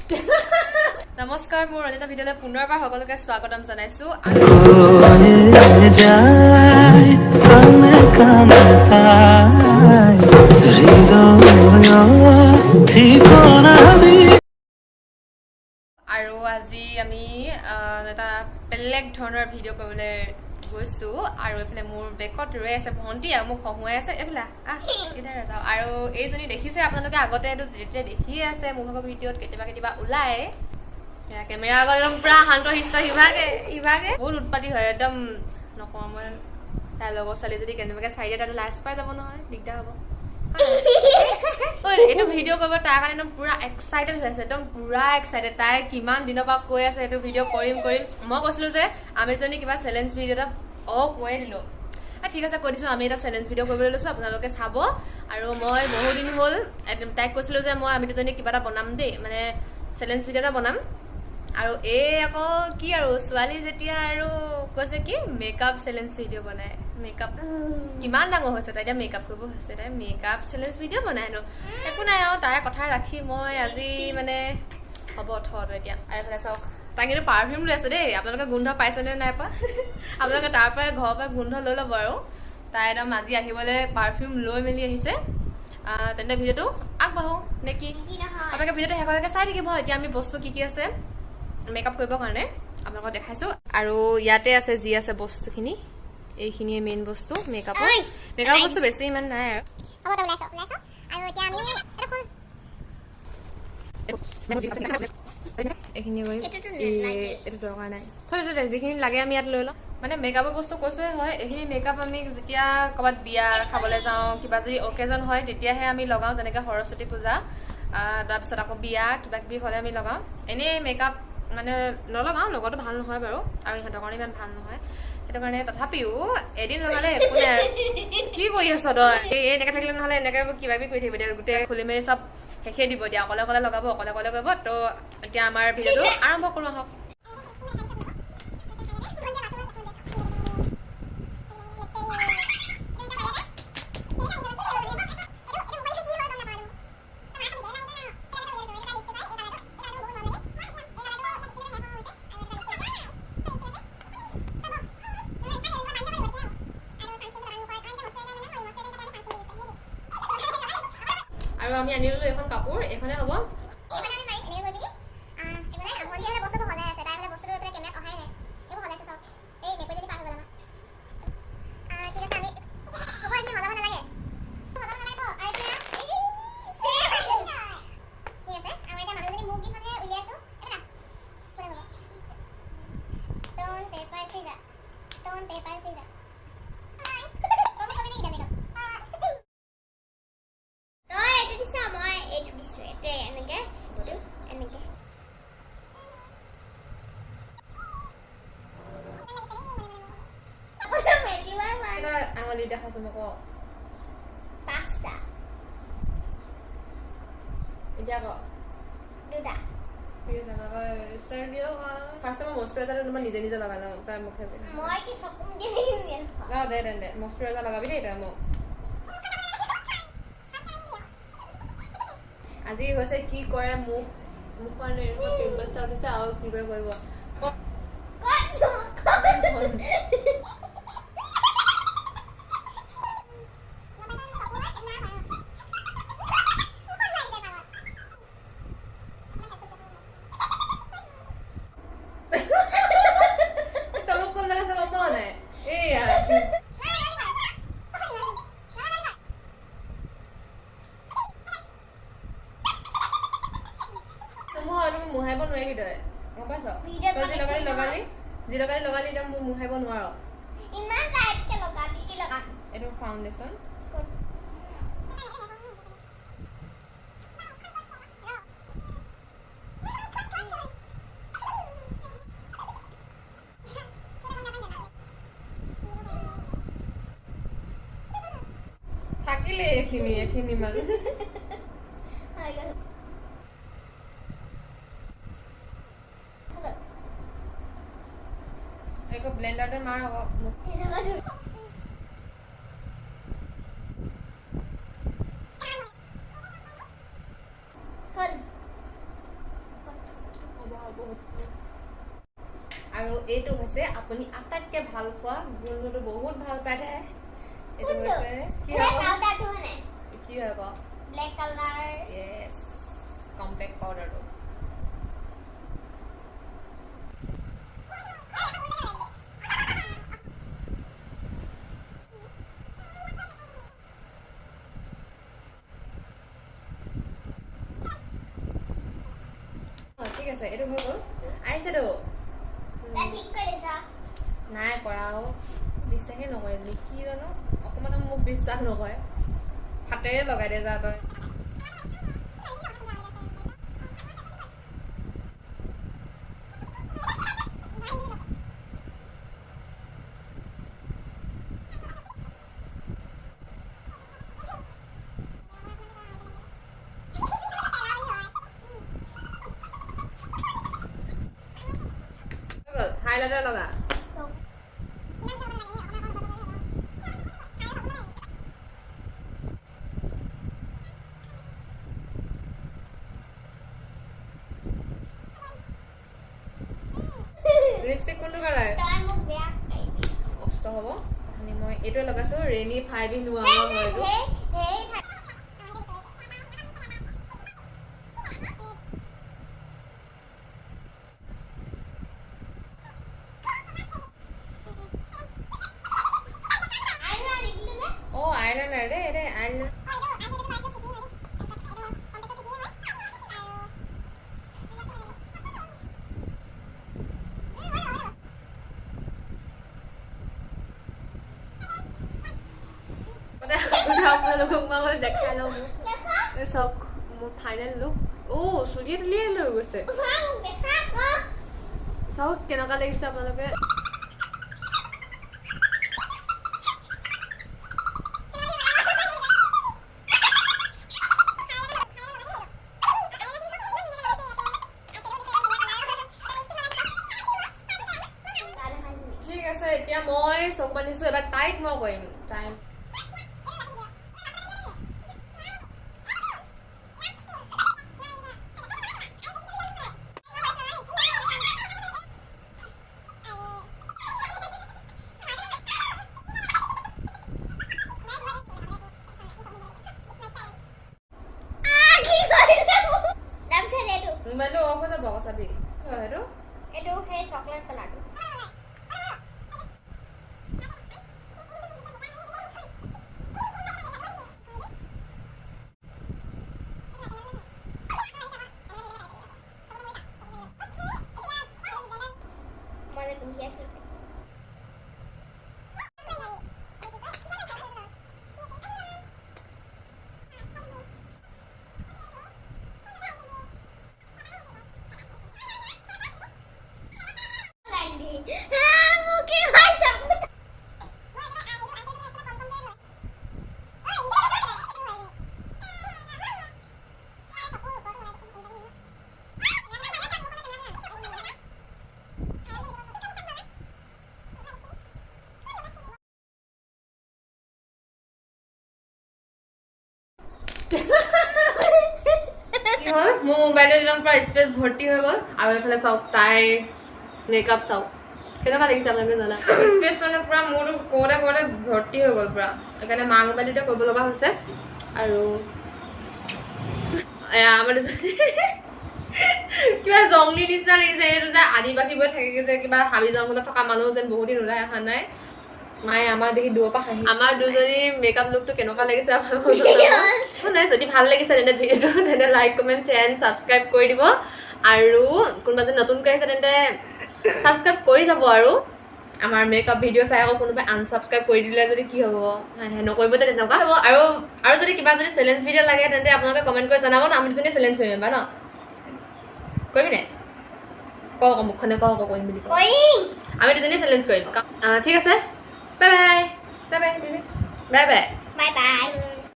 নমস্কাৰ, মোৰ অনিতা ভিডিঅ'লৈ পুনৰবাৰ সকলোকে স্বাগতম জনাইছো। আৰু আজি আমি এটা বেলেগ ধৰণৰ ভিডিঅ' কৰিবলৈ গৈছো আৰু এফালে মোৰ বেকত ৰৈ আছে ভণ্টি আৰু মোক হহুৱাই আছে এইফালে ইধাৰ যাওঁ। আৰু এইজনী দেখিছে আপোনালোকে আগতে এইটো যেতিয়া দেখিয়ে আছে মোৰ ভাগৰ ভিডিঅ'ত কেতিয়াবা ওলায়। কেমেৰা আগত একদম পুৰা শান্ত শিষ্ট ইভাগে বহুত উৎপাতি হয় একদম নকওঁ মই। তাইৰ লগৰ ছোৱালী যদি কেনেবাকে চাই দিয়ে তাইতো লাজ পাই যাব নহয়, দিগদাৰ হ'ব। এইটো ভিডিঅ' কৰিব তাৰ কাৰণে একদম পুৰা এক্সাইটেড হৈ আছে, একদম পুৰা এক্সাইটেড। তাই কিমান দিনৰ পৰা কৈ আছে এইটো ভিডিঅ' কৰিম। মই কৈছিলো যে আমি যদি কিবা চেলেঞ্জ ভিডিঅ' এটা কৈ দিলো ঠিক আছে কৈ দিছো আমি এটা চেলেঞ্জ ভিডিঅ' কৰিবলৈ লৈছো, আপোনালোকে চাব। আৰু মই বহু দিন হ'ল তাইক কৈছিলো যে আমি দুজনী কিবা এটা বনাম দেই, মানে চেলেঞ্জ ভিডিঅ' এটা বনাম। আৰু এই আকৌ কি আৰু ছোৱালী যেতিয়া আৰু কৈছে কি মেকআপ চেলেঞ্জ ভিডিঅ' বনাই। মেকআপ কিমান ডাঙৰ হৈছে তাই, এতিয়া মেকআপ কৰিব হৈছে, তাই মেকআপ চেলেঞ্জ ভিডিঅ' বনাই নো একো নাই আৰু তাইৰ কথা ৰাখি মই আজি মানে হ'ব এতিয়া এইফালে চাওক। তাই কিন্তু পাৰফিউম লৈ আছে দেই, আপোনালোকে গোন্ধ পাইছেনে নাই পা আপোনালোকে তাৰ পৰাই ঘৰৰ পৰা গোন্ধ লৈ ল'ব। আৰু তাই একদম আজি আহিবলৈ পাৰফিউম লৈ মেলি আহিছে। তেন্তে ভিডিঅ'টো আগবাঢ়ো নে কি? আপোনালোকে ভিডিঅ'টো শেষলৈকে চাই থাকিব। এতিয়া আমি বস্তু কি আছে মেকআপ কৰিবৰ কাৰণে আপোনালোকক দেখাইছো। আৰু ইয়াতে আছে যি আছে বস্তুখিনি, এইখিনিয়ে মেইন বস্তু মেকআপৰ বস্তু বেছি ইমান নাই আৰু এইখিনি এইটো দৰকাৰ নাই, যিখিনি লাগে আমি ইয়াত লৈ লওঁ। মানে মেকআপৰ বস্তু কৈছোৱে হয়, এইখিনি মেকআপ আমি যেতিয়া ক'ৰবাত বিয়া খাবলৈ যাওঁ, কিবা যদি অকেজন হয় তেতিয়াহে আমি লগাওঁ, যেনেকৈ সৰস্বতী পূজা, তাৰপিছত আকৌ বিয়া কিবা কিবি হ'লে আমি লগাওঁ। এনেই মেকআপ মানে নলগাওঁ, লগতো ভাল নহয় বাৰু, আৰু ইহঁতৰ কাৰণে ইমান ভাল নহয়। সেইটো কাৰণে তথাপিও এদিন লগালে একো নাই। কি কৰি আছ তই? এনেকৈ থাকিলে নহ'লে এনেকৈ কিবা কিবি কৰি থাকিব দিয়া, গোটেই খুলি মেলি চব শেষে দিব দিয়া। অকলে লগাব, অকলে কৰিব। তো এতিয়া আমাৰ ভিডিঅ'টো আৰম্ভ কৰোঁ আহক। আৰু আমি আনি ললো এখন কাপোৰ, এইখনে হ'ব। আঙুলি দেখাইছো মোক পাঁচটা, এতিয়া ক দুটা। ঠিক আছে আকৌ ষ্টাৰ দিও। ফাৰ্ষ্ট মই মইশ্চাৰাইজাৰটো মই নিজে লগাই লওঁ, তাই মুখে মই কি চকুম কি দে মইশ্চাৰাইজাৰ লগাবি দেই তই মোক। আজি হৈছে কি কৰে মুখৰ পিম্পলছ উঠিছে আৰু কি কৰিব মোহাৰিব নোৱাৰিবি তই, গম পাইছ? যি লগালি এতিয়া মোৰ মোহাৰিব নোৱাৰ। এইটো ফাউণ্ডেশ্যন। থাকিলে এইখিনি মানে একো ব্লেন্ডাৰতে মাৰ আকৌ বহুত আৰু এইটো হৈছে আপুনি আটাইতকৈ ভাল পোৱা গোন্ধটো বহুত ভাল পায় তাই এইটো হৈছে কি হয় কি হয় ক ব্লেক কালাৰ য়েছ কম্পেক্ট পাউডাৰটো ঠিক আছে এইটো হৈ গ'ল আহিছেতো ঠিক কৰিছা নাই কৰাও বিশ্বাসে নকৰে লিখি জানো অকণমান মোক বিশ্বাস নকৰে হাতেৰে লগাই দে যা তই হাইলাইটাৰ লগা লিপষ্টিক কোনটো কালাৰ কষ্ট হ'ব মই এইটোৱে লগাইছো ৰেনি 5 in 1 হয় এইটো আইলাইনাৰ দে আইলাইনাৰ আপোনালোকক মই দেখাই লওঁ চব মোৰ ফাইনেল লুক চুলি তুলিয়ে লৈ গৈছে চাওক কেনেকুৱা লাগিছে আপোনালোকে ঠিক আছে এতিয়া মই চকু বান্ধিছো এবাৰ তাইক মই কৰিম টাইম মোবাইলটো অফ হৈ যাব আকৌ চাবি সেইটো এইটো সেই চকলেট কালাৰটো মই পিন্ধি আছো কি হ'ল মোৰ মোবাইলৰ একদম পুৰা স্পেচ ভৰ্তি হৈ গ'ল আৰু এইফালে চাওক তাইৰ মেকআপ চাওক কেনেকুৱা লাগিছে আপোনালোকে জানা স্পেচ মানে পুৰা মোৰতো কওঁতে কওঁতে ভৰ্তি হৈ গ'ল পুৰা সেইকাৰণে মাৰ মোবাইলটোতে কৰিব লগা হৈছে আৰু আমাৰ কিবা জংলী নিচিনা লাগিছে এইটো যে আদিবাসীবোৰ থাকে যে কিবা হাবি জংঘলত থকা মানুহ যেন বহুত দিন ওলাই অহা নাই মায়ে আমাৰ দেখি দূৰৰ পৰা হাঁহি আমাৰ দুজনী মেকআপ লুকটো কেনেকুৱা লাগিছে নাই যদি ভাল লাগিছে তেন্তে ভিডিঅ'টো তেন্তে like comment share and subscribe কৰি দিব আৰু কোনোবা যদি নতুনকৈ আহিছে তেন্তে ছাবস্ক্ৰাইব কৰি যাব আৰু আমাৰ মেকআপ ভিডিঅ' চাই আকৌ কোনোবাই আনছাবস্ক্ৰাইব কৰি দিলে যদি কি হ'ব নকৰিব তেনেকুৱা হ'ব আৰু যদি কিবা যদি চেলেঞ্জ ভিডিঅ' লাগে তেন্তে আপোনালোকে কমেণ্ট কৰি জনাব ন আমি দুজনী চেলেঞ্জ কৰিম এবাৰ ন কৰিবি নে কওক মুখখনে কওক কৰিম বুলি আমি দুজনী চেলেঞ্জ কৰিম ঠিক আছে bye bye bye bye bye bye bye